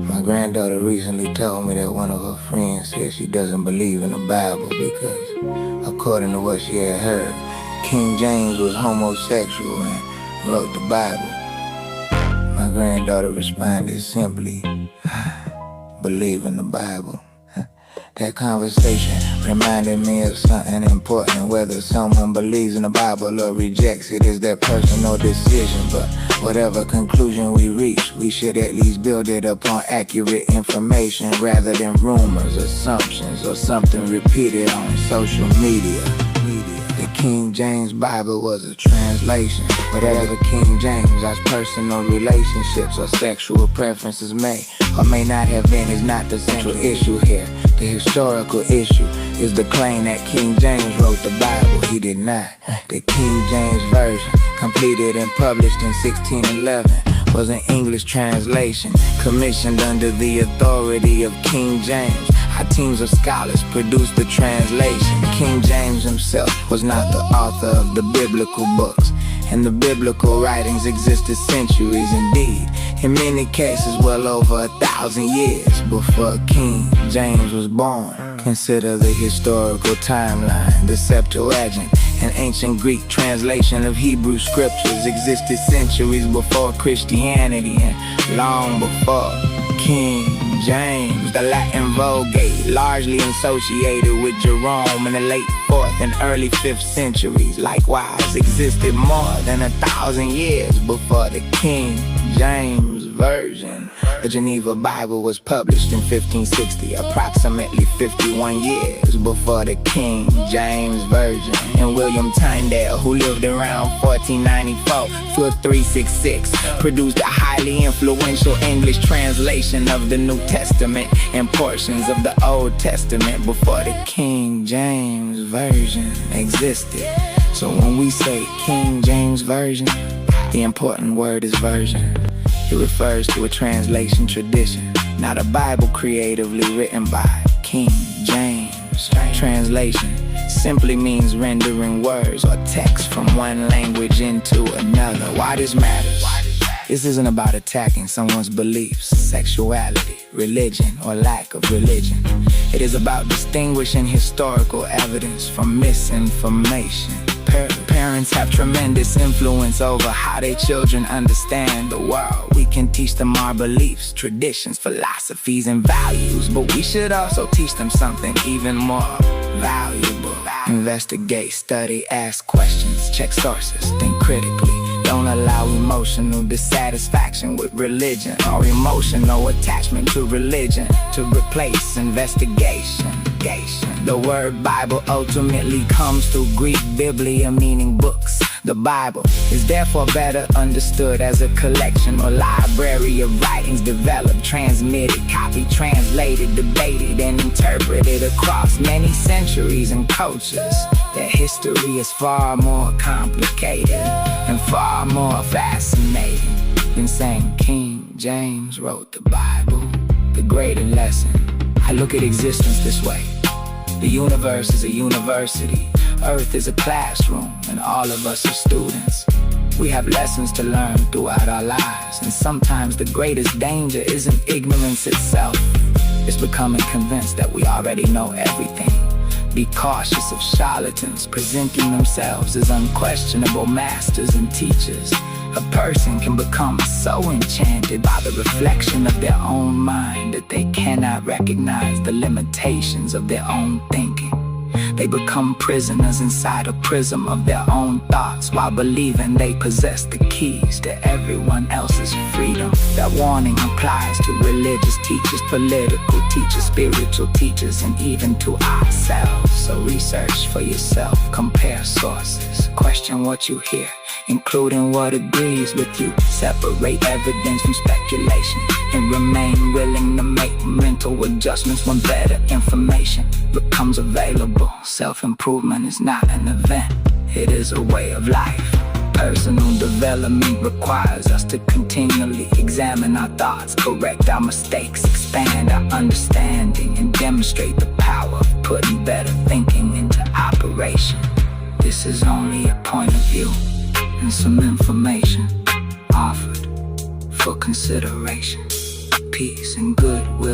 My granddaughter recently told me that one of her friends said she doesn't believe in the Bible because, according to what she had heard, King James was homosexual and wrote the Bible. My granddaughter responded simply, believe in the Bible. That conversation reminded me of something important. Whether someone believes in the Bible or rejects it is their personal decision. But whatever conclusion we reach, we should at least build it upon accurate information rather than rumors, assumptions, or something repeated on social media. The King James Bible was a translation. Whatever King James, our personal relationships or sexual preferences may or may not have been is not the central issue here. The historical issue is the claim that King James wrote the Bible. He did not. The King James Version, completed and published in 1611, was an English translation commissioned under the authority of King James. Our teams of scholars produced the translation. King James himself was not the author of the biblical books, and the biblical writings existed centuries indeed. In many cases, well over 1,000 years before King James was born. Consider the historical timeline. The Septuagint, an ancient Greek translation of Hebrew scriptures, existed centuries before Christianity and long before King James. The Latin Vulgate, largely associated with Jerome in the late 4th and early 5th centuries, likewise existed more than 1,000 years before the King James Version. The Geneva Bible was published in 1560, approximately 51 years before the King James Version. And William Tyndale, who lived around 1494 to 366, produced a highly influential English translation of the New Testament and portions of the Old Testament before the King James Version existed. So when we say King James Version, the important word is version. It refers to a translation tradition, not a Bible creatively written by King James. Translation simply means rendering words or text from one language into another. Why this matters? This isn't about attacking someone's beliefs, sexuality, religion, or lack of religion. It is about distinguishing historical evidence from misinformation. Parents have tremendous influence over how their children understand the world. We can teach them our beliefs, traditions, philosophies, and values, but we should also teach them something even more valuable. Investigate, study, ask questions, check sources, think critically. Don't allow emotional dissatisfaction with religion or emotional attachment to religion to replace investigation. The word Bible ultimately comes through Greek biblia, meaning books. The Bible is therefore better understood as a collection or library of writings developed, transmitted, copied, translated, debated, and interpreted across many centuries and cultures. Their history is far more complicated and far more fascinating than saying King James wrote the Bible. The greater lesson, I look at existence this way. The universe is a university, Earth is a classroom, and all of us are students. We have lessons to learn throughout our lives, and sometimes the greatest danger isn't ignorance itself. It's becoming convinced that we already know everything. Be cautious of charlatans presenting themselves as unquestionable masters and teachers. A person can become so enchanted by the reflection of their own mind that they cannot recognize the limitations of their own thinking. They become prisoners inside a prism of their own thoughts while believing they possess the keys to everyone else's freedom. That warning applies to religious teachers, political teachers, spiritual teachers, and even to ourselves. So research for yourself, compare sources, question what you hear, including what agrees with you. Separate evidence from speculation and remain willing to make mental adjustments when better information becomes available. Self-improvement is not an event, it is a way of life. Personal development requires us to continually examine our thoughts, correct our mistakes, expand our understanding, and demonstrate the power of putting better thinking into operation. This is only a point of view and some information offered for consideration. peace and goodwill.